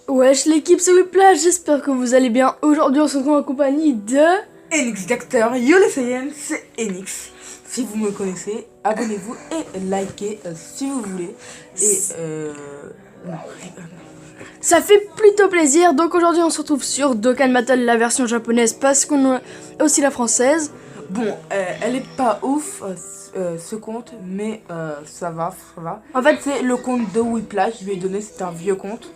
Wesh l'équipe, c'est Whiplash, j'espère que vous allez bien. Aujourd'hui on se retrouve en compagnie de... Enix Docteur, yo les Saiyans, c'est Enix. Si vous me connaissez, abonnez-vous et likez si vous voulez. Et Ça fait plutôt plaisir, donc aujourd'hui on se retrouve sur Dokkan Battle, la version japonaise, parce qu'on a aussi la française. Bon, elle est pas ouf ce compte, mais ça va. En fait, c'est le compte de Whiplash, je lui ai donné, c'est un vieux compte.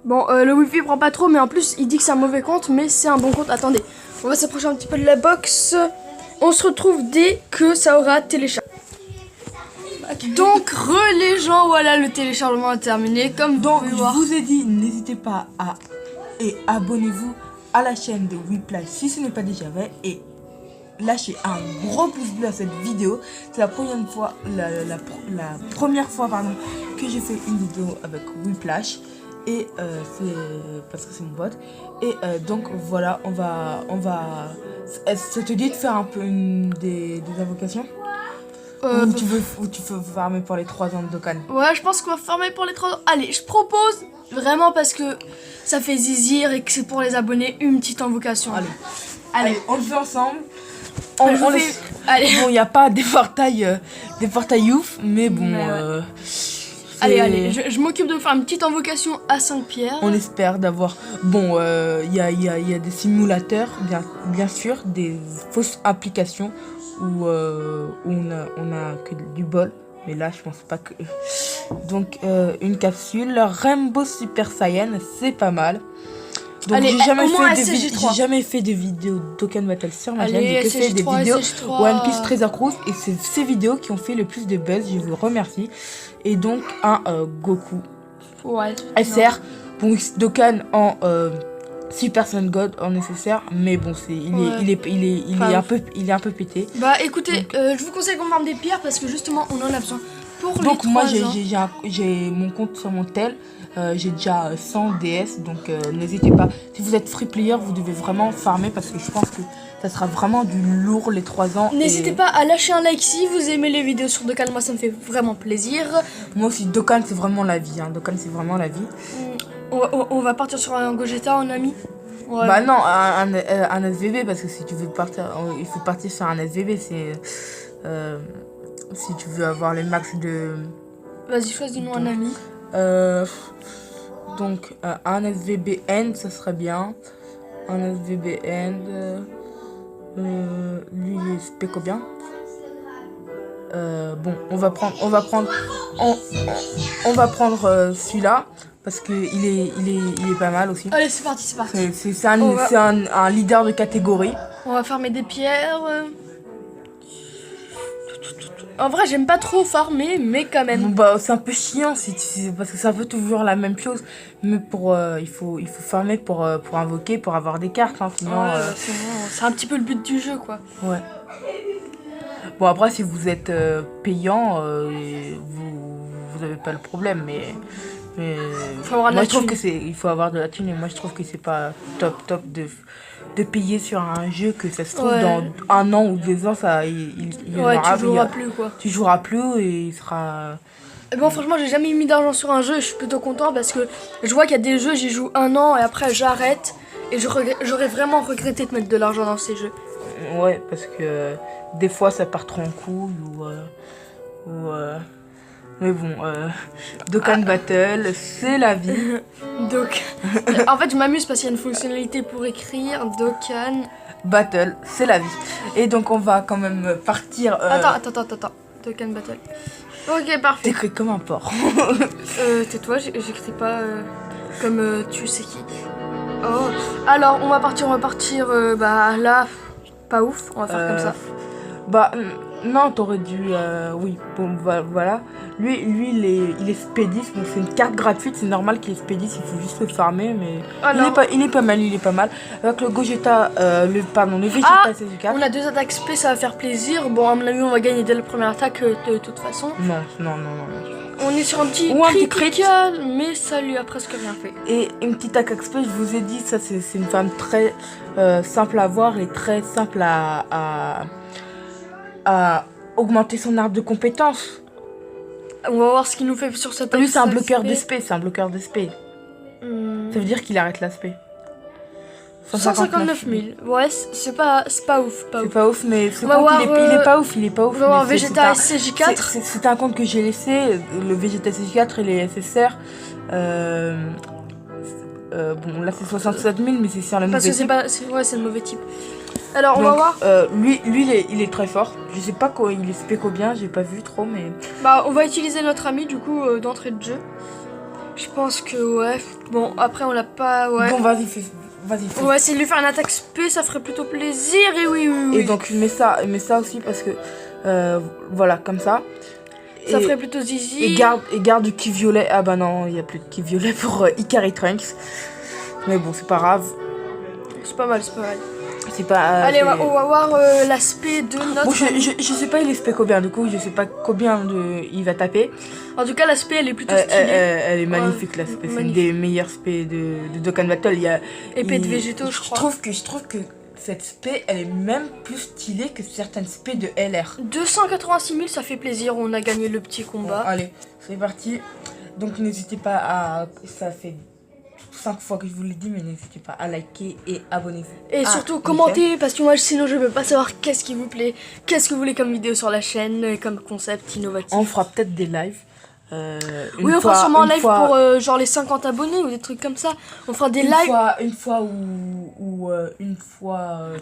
Bon, le wifi prend pas trop, mais en plus il dit que c'est un mauvais compte, mais c'est un bon compte. Attendez, on va s'approcher un petit peu de la box. On se retrouve dès que ça aura téléchargé. Donc, les gens, voilà, le téléchargement est terminé. Comme Donc, vous je voir. vous ai dit, n'hésitez pas à abonnez-vous à la chaîne de Whiplash si ce n'est pas déjà fait. Et lâchez un gros pouce bleu à cette vidéo. C'est la première fois, la première fois pardon, que j'ai fait une vidéo avec Whiplash. Et c'est parce que c'est mon pote. Et donc voilà, on va ça te dit de faire un peu des invocations ou tu veux farmer pour les 3 ans de Dokkan? Ouais, je pense qu'on va farmer pour les 3 ans. Allez, je propose vraiment, parce que ça fait zizir et que c'est pour les abonnés, une petite invocation. Allez, on le fait ensemble. Allez. Bon, il n'y a pas des portails ouf, mais bon. Allez, je m'occupe de faire une petite invocation à 5 pierres. On espère d'avoir... Bon, il y a des simulateurs, bien sûr, des fausses applications où on a que du bol. Mais là, je pense pas que... Donc, une capsule. Rainbow Super Saiyan, c'est pas mal. Donc, allez, j'ai jamais fait de vidéos Dokkan Battle sur ma chaîne. J'ai que fait des vidéos One Piece Treasure Cruise. Et c'est ces vidéos qui ont fait le plus de buzz. Je vous remercie. Et donc, un Goku SR. Bon, Dokkan en Super Saiyan God en nécessaire. Mais bon, il est un peu pété. Bah écoutez, je vous conseille qu'on farme des pierres parce que justement, on en a besoin. Donc moi j'ai mon compte sur mon tel, j'ai déjà 100 DS, donc n'hésitez pas, si vous êtes free player vous devez vraiment farmer parce que je pense que ça sera vraiment du lourd les 3 ans. N'hésitez pas à lâcher un like si vous aimez les vidéos sur Dokkan, moi ça me fait vraiment plaisir. Moi aussi, Dokkan c'est vraiment la vie, Dokkan c'est vraiment la vie. On va partir sur un Gogeta en ami. Ouais. Bah non, un SVB parce que si tu veux partir, il faut partir sur un SVB, c'est... si tu veux avoir les max de... Vas-y, choisis-nous un ami. Donc, un SVB End, ça serait bien. Un SVB End. Lui, il est spéco bien. Bon, on va prendre celui-là. Parce que il est pas mal aussi. Allez, c'est parti. C'est un leader de catégorie. On va farmer des pierres. En vrai, j'aime pas trop farmer, mais quand même. Bon, bah, c'est un peu chiant parce que c'est un peu toujours la même chose. Mais il faut farmer pour invoquer, pour avoir des cartes. Sinon, c'est un petit peu le but du jeu, quoi. Ouais. Bon, après, si vous êtes payant, vous avez pas le problème. Mais moi, je trouve il faut avoir de la thune. Et moi, je trouve que c'est pas top de payer sur un jeu que ça se trouve dans 1 an ou 2 ans, tu joueras plus et il sera... Bon, franchement, j'ai jamais mis d'argent sur un jeu et je suis plutôt content parce que je vois qu'il y a des jeux, j'y joue 1 an et après j'arrête et j'aurais vraiment regretté de mettre de l'argent dans ces jeux. Ouais, parce que des fois ça part trop en couille mais bon, Dokkan Battle, c'est la vie. Donc, en fait, je m'amuse parce qu'il y a une fonctionnalité pour écrire Dokkan Battle, c'est la vie. Et donc, on va quand même partir. Attends. Dokkan Battle. Ok, parfait. T'écris comme un porc. Tais-toi, j'écris pas comme tu sais qui. Oh, alors, on va partir, bah là, pas ouf, on va faire comme ça. Bah, non, t'aurais dû... oui, bon, voilà. Lui il est Spédis, donc c'est une carte gratuite, c'est normal qu'il est Spédis, il faut juste le farmer, mais... Alors, il est pas mal. Avec le Gogeta, le Vegeta CG4. On a 2 attaques spé, ça va faire plaisir. Bon, à mon avis, on va gagner dès la première attaque, de toute façon. Non. On est sur un petit crit, mais ça lui a presque rien fait. Et une petite attaque spé, je vous ai dit, ça c'est une femme très simple à voir et très simple à augmenter son arbre de compétences. On va voir ce qu'il nous fait sur cette Lui, c'est un axe bloqueur de SP. spé, c'est un bloqueur de spé. Hmm. Ça veut dire qu'il arrête la spé. 159 000. Ouais, c'est pas ouf. Pas C'est ouf. pas ouf, mais ce On va compte, voir, il est pas ouf, il est pas ouf. On va voir mais Vegeta SCJ4. C'est un compte que j'ai laissé, le Vegeta SCJ4 et les SSR. Bon, là c'est 67 000, mais c'est sur la Parce nouvelle que type. c'est le mauvais type. Alors, on Donc, va voir. lui il est très fort. Je sais pas quoi, il est spé combien, j'ai pas vu trop, mais. Bah, on va utiliser notre ami, du coup, d'entrée de jeu. Je pense que, ouais. Bon, après, on l'a pas. Ouais. Bon, vas-y, fais. On va essayer de lui faire une attaque spé, ça ferait plutôt plaisir. Et oui. Et donc, je mets ça aussi parce que. Voilà, comme ça. Ça ferait plutôt zizi. Et garde du ki violet. Ah bah non, il n'y a plus de ki violet pour Ikari Trunks. Mais bon, c'est pas grave. C'est pas mal. C'est pas. Allez, on va voir l'aspect de notre. Bon, je sais pas, il est spé combien, du coup, je sais pas combien il va taper. En tout cas, l'aspect, elle est plutôt stylée. Elle est magnifique, l'aspect. C'est une des meilleures spé de Dokkan Battle. Épée de végétaux, je crois. Je trouve que cette spé, elle est même plus stylée que certaines spé de LR. 286 000, ça fait plaisir. On a gagné le petit combat. Bon, allez, c'est parti. Donc, n'hésitez pas à. Ça fait 5 fois que je vous l'ai dit, mais n'hésitez pas à liker et abonnez-vous. Et surtout commentez, parce que moi sinon je peux pas savoir qu'est-ce qui vous plaît, qu'est-ce que vous voulez comme vidéo sur la chaîne, comme concept innovatif. On fera peut-être des lives. Oui, on fera sûrement un live pour genre les 50 abonnés ou des trucs comme ça. On fera des lives. Une fois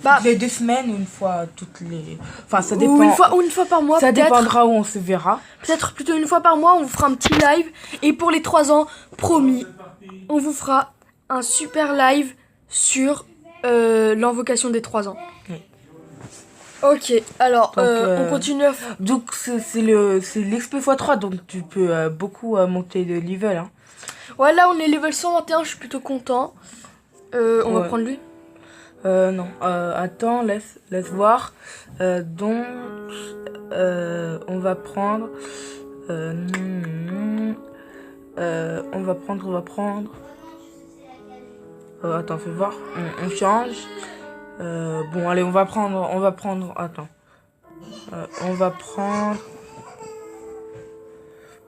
toutes les 2 semaines ou une fois toutes les. Enfin, ça dépend. Ou une fois par mois. Ça dépendra où on se verra. Peut-être plutôt une fois par mois, on vous fera un petit live. Et pour les 3 ans, promis, on vous fera un super live sur l'invocation des 3 ans. Oui. Ok, alors Donc, on continue à... Donc c'est l'XP x3, donc tu peux beaucoup monter de level. Hein. Ouais, là on est level 121, je suis plutôt content. On va prendre lui. Non, attends, laisse voir. Donc, on va prendre... on va prendre... attends, fais voir. On change. Bon, allez, on va prendre... Attends. On va prendre...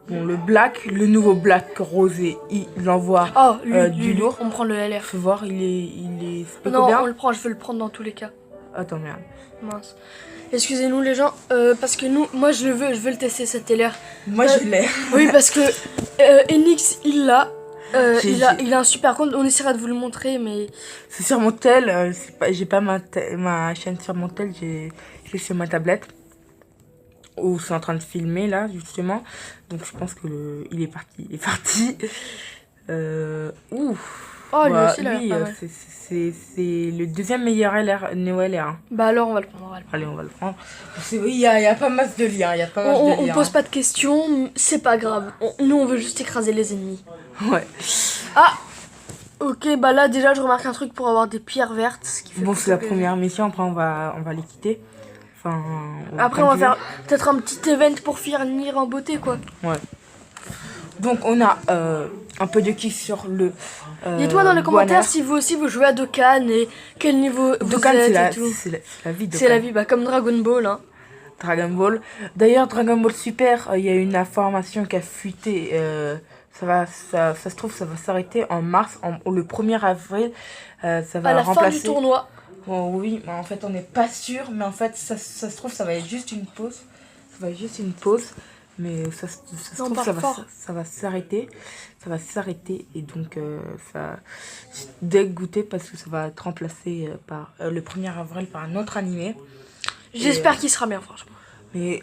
Bon, le nouveau black rosé, il envoie du lourd. On prend le LR. Faut voir, il est Non, bien. on le prend, je veux le prendre dans tous les cas. Attends, merde. Mince. Excusez-nous les gens, parce que moi je veux le tester cet LR. Moi je l'ai. Oui, parce que Enix il l'a. Il a un super compte, on essaiera de vous le montrer, mais... C'est sur mon tel, j'ai pas ma chaîne sur mon tel, j'ai sur ma tablette. Où c'est en train de filmer là, justement. Donc je pense que il est parti. Ouf. Oh, lui bah, aussi, là, c'est le deuxième meilleur LR, Neo LR. Hein. Bah alors, on va le prendre. Allez, on va le prendre. Il y a pas mal de liens. On pose pas de questions, c'est pas grave. Nous, on veut juste écraser les ennemis. Ouais. Ah, ok, bah là, déjà, je remarque un truc pour avoir des pierres vertes. Ce qui fait bon, c'est la première mission, après on va les quitter. Enfin, après, on va faire peut-être un petit event pour finir en beauté, quoi. Ouais. Donc, on a un peu de kiff sur le. Dites-moi dans les commentaires si vous aussi vous jouez à Dokkan et quel niveau vous êtes et tout. C'est la vie. C'est la vie, bah comme Dragon Ball. Hein. Dragon Ball. D'ailleurs, Dragon Ball Super, il y a une information qui a fuité. Ça se trouve, ça va s'arrêter en mars, le 1er avril. Ça va à la remplacer... fin du tournoi. Oh, oui, mais en fait, on n'est pas sûr. Mais en fait, ça se trouve, ça va être juste une pause. Ça va être juste une pause. Mais ça se trouve, ça va s'arrêter. Ça va s'arrêter. Et donc, ça je suis dégoûtée parce que ça va être remplacé par le 1er avril par un autre animé. J'espère qu'il sera bien, franchement. Mais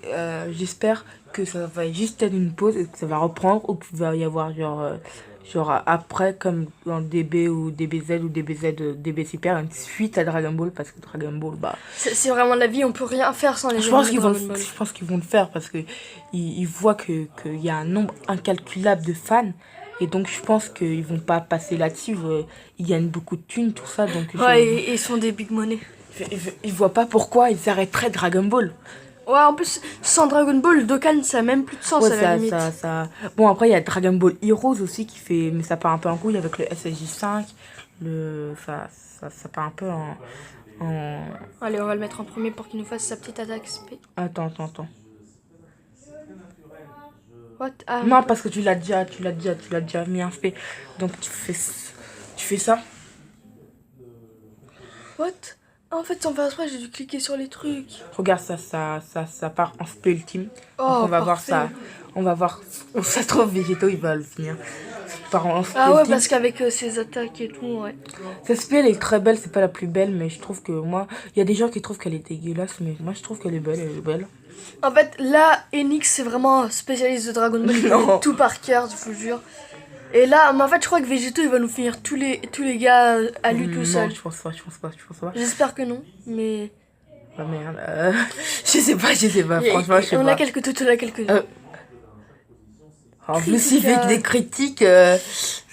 j'espère que ça va juste être une pause et que ça va reprendre. Ou qu'il va y avoir genre après, comme dans DB ou DBZ ou DB Super, une suite à Dragon Ball. Parce que Dragon Ball, bah... C'est vraiment la vie, on peut rien faire sans les Je pense qu'ils vont le faire parce que ils voient qu'il y a un nombre incalculable de fans. Et donc je pense qu'ils vont pas passer là-dessus. Ils gagnent beaucoup de thunes, tout ça. Donc ils sont des big money. Ils voient pas pourquoi ils arrêteraient Dragon Ball. Ouais, en plus, sans Dragon Ball, Dokkan, ça a même plus de sens à la limite. Bon, après, il y a Dragon Ball Heroes aussi qui fait... Mais ça part un peu en couille avec le SSJ5. Ça part un peu en... Allez, on va le mettre en premier pour qu'il nous fasse sa petite attaque SP. Attends. What? Ah, Non, parce que tu l'as déjà bien fait. Donc tu fais ça. what? En fait, sans faire exprès, j'ai dû cliquer sur les trucs. Regarde, ça part en spé ultime. Oh, Donc on va voir parfait. ça. On va voir où ça se trouve végétaux, il va le finir. Ça part en spé Ah ouais, ultime. parce qu'avec ses attaques et tout, ouais. Cette spé, elle est très belle, c'est pas la plus belle, mais je trouve que moi... Il y a des gens qui trouvent qu'elle est dégueulasse, mais moi je trouve qu'elle est belle, elle est belle. En fait, là, Enix, c'est vraiment spécialiste de Dragon Ball. Il Non. connaît tout par cœur, je vous jure. Et là, mais en fait, je crois que Végéto, il va nous finir tous les gars à lui tout seul. Non, je pense pas. J'espère que non, mais... Ah merde, je sais pas, franchement, je sais pas. On a quelques tutos, on a quelques... En plus, il fait que des critiques, ça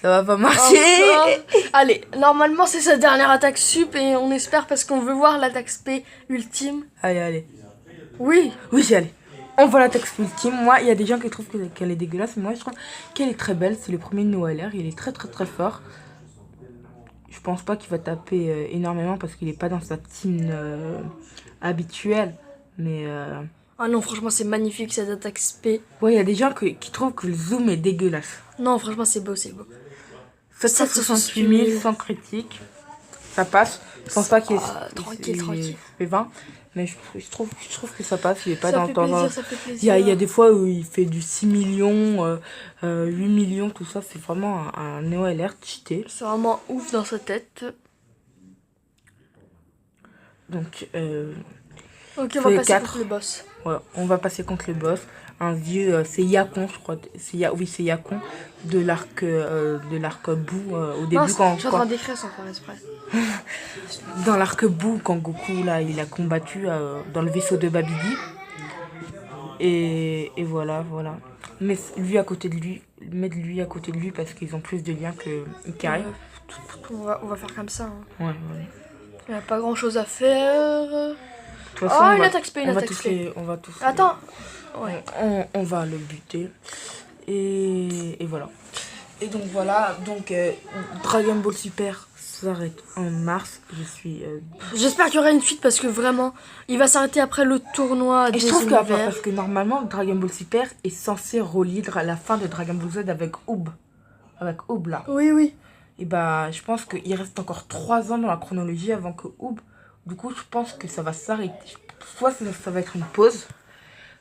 va pas marcher. Allez, normalement, c'est sa dernière attaque sup et on espère parce qu'on veut voir l'attaque spé ultime. Allez. Oui. Oui, allez. On voit l'attaque spé ultime. Moi, il y a des gens qui trouvent qu'elle est dégueulasse, mais moi, je trouve qu'elle est très belle. C'est le premier de Noël, il est très fort. Je pense pas qu'il va taper énormément parce qu'il est pas dans sa team habituelle, mais... Ah non, franchement, c'est magnifique cette attaque spé. Ouais, il y a des gens qui trouvent que le zoom est dégueulasse. Non, franchement, c'est beau, c'est beau. 768 000 sans critique. Ça passe. Je pense pas qu'il est... Tranquille. fait 20. Mais je trouve que ça passe. Il est pas Ça dans fait le temps. plaisir, ça fait plaisir. Il y a des fois où il fait du 6 millions, 8 millions, tout ça. C'est vraiment un Néo-LR cheaté. C'est vraiment ouf dans sa tête. Donc, ok, on va passer contre le boss. Ouais, on va passer contre le boss. Un vieux, c'est Yakon, je crois. C'est Yakon de l'arc Boo au début. Non, je suis en train d'écrire sans faire exprès. Dans l'arc Boo, quand Goku là, il a combattu dans le vaisseau de Babidi. Et voilà. Mais lui à côté de lui, mettre lui à côté de lui parce qu'ils ont plus de liens que Ikari. On va faire comme ça. Hein. Ouais. Il n'y a pas grand chose à faire. Façon, une attaque spé, on va tous. Attends. Ouais. On va le buter. Et voilà. Et donc voilà. Dragon Ball Super s'arrête en mars. J'espère qu'il y aura une suite parce que vraiment, il va s'arrêter après le tournoi des univers. Parce que normalement, Dragon Ball Super est censé relier la fin de Dragon Ball Z avec Oob. Avec Oob là. Oui. Et bah, je pense qu'il reste encore 3 ans dans la chronologie avant que Oob. Du coup, je pense que ça va s'arrêter. Soit ça va être une pause,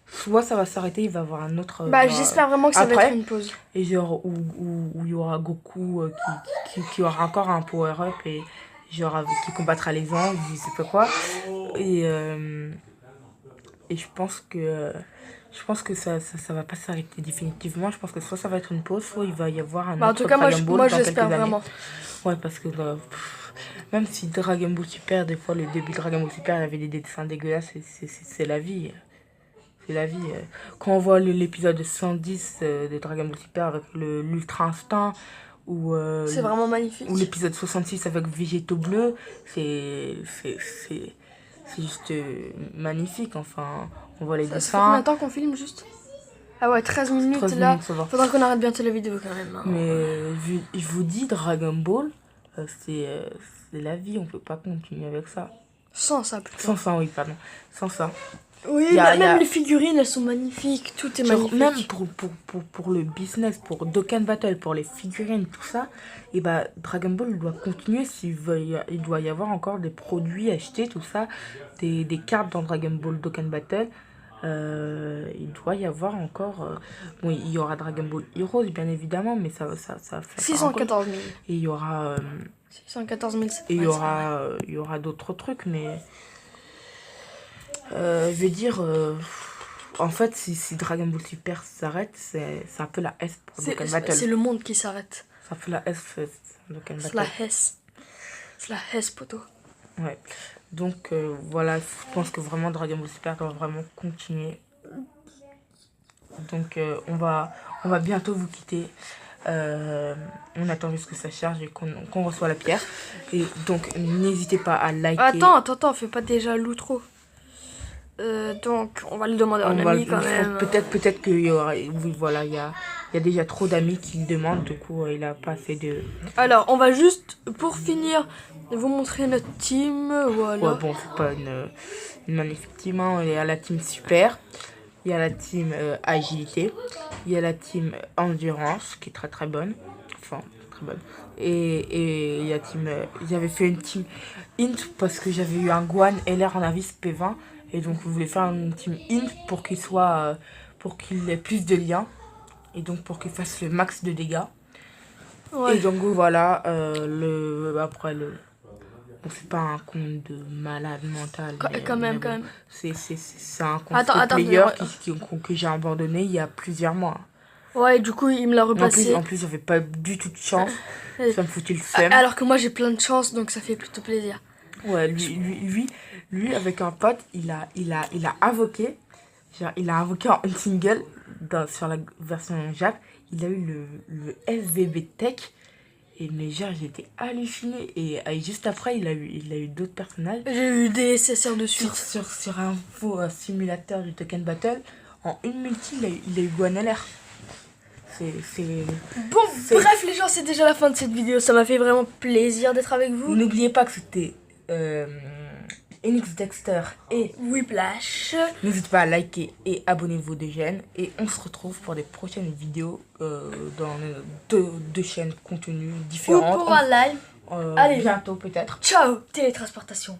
soit ça va s'arrêter, il va y avoir un autre... j'espère vraiment que ça va être une pause. Et genre, où il y aura Goku qui aura encore un power-up et genre qui combattra les anges, je sais pas quoi. Et je pense que ça va pas s'arrêter définitivement. Je pense que soit ça va être une pause, soit il va y avoir un autre Dragon Ball moi dans j'espère quelques vraiment. années. Ouais, parce que même si Dragon Ball Super, des fois le début de Dragon Ball Super, il y avait des dessins dégueulasses, c'est la vie. C'est la vie. Quand on voit l'épisode 110 de Dragon Ball Super avec l'Ultra Instinct, c'est vraiment magnifique. Ou l'épisode 66 avec Végéto Bleu, c'est juste magnifique. Enfin, on voit les dessins. Ça fait combien de temps qu'on filme juste? Ah ouais, 13 minutes 13 là. minutes, ça va. Faudra qu'on arrête bientôt la vidéo quand même. Hein. Mais je vous dis, Dragon Ball, c'est la vie, on peut pas continuer avec ça. Sans ça plutôt. Sans ça, oui, pardon. Sans ça. Oui, même les figurines, elles sont magnifiques, tout est magnifique. Même pour le business, pour Dokkan Battle, pour les figurines, tout ça, et bah Dragon Ball doit continuer il doit y avoir encore des produits achetés, tout ça, des cartes dans Dragon Ball Dokkan Battle. Il doit y avoir encore... bon, il y aura Dragon Ball Heroes, bien évidemment, mais ça 614 000. Et il y aura... 614 000, et il y aura d'autres trucs, mais... je veux dire... en fait, si Dragon Ball Super s'arrête, c'est un peu la S pour Dokkan Battle. C'est le monde qui s'arrête. C'est un peu la S pour Dokkan Battle. C'est la S, poteau. Ouais. Donc voilà, je pense que vraiment Dragon Ball Super doit vraiment continuer. Donc on va bientôt vous quitter. On attend juste que ça charge et qu'on reçoit la pierre. Et donc n'hésitez pas à liker. Attends, fais pas déjà l'outro. Donc on va le demander à un ami quand même. Peut-être qu'il y aura... Oui, voilà, il y a déjà trop d'amis qui le demandent. Du coup, il a pas assez de... Alors, on va juste, pour finir, vous montrer notre team. Voilà. Ouais, bon, c'est pas une magnifique team. Hein. On est à la team Super. il y a la team agilité, il y a la team endurance qui est très très bonne, enfin très bonne. Et il y a team, j'avais fait une team int parce que j'avais eu un Guan LR en avis P20 et donc je voulais faire une team int pour qu'il soit, pour qu'il ait plus de liens et donc pour qu'il fasse le max de dégâts. Ouais. Et donc voilà, après bon, c'est pas un compte de malade mental. Quand même, bon, quand même. c'est un compte Attends, player mais que j'ai abandonné il y a plusieurs mois. ouais, du coup, il me l'a repassé. En plus, j'avais pas du tout de chance. Ça me foutait le seum. Alors que moi, j'ai plein de chance, donc ça fait plutôt plaisir. Ouais, lui, avec un pote, il a invoqué. Genre, il a invoqué en single sur la version Jap. Il a eu le FVB Tech. Et mais genre, j'étais halluciné. Et juste après, il a eu d'autres personnages. J'ai eu des SSR de suite. Sur un faux simulateur du Token Battle, en une multi, il a eu Guan LR. Bon, bref les gens, c'est déjà la fin de cette vidéo. Ça m'a fait vraiment plaisir d'être avec vous. N'oubliez pas que c'était Enix Dexter et Whiplash. N'hésitez pas à liker et abonnez-vous des chaînes. Et on se retrouve pour des prochaines vidéos dans deux chaînes contenus Ou différentes. pour un live. Allez, bientôt peut-être. Ciao, télétransportation.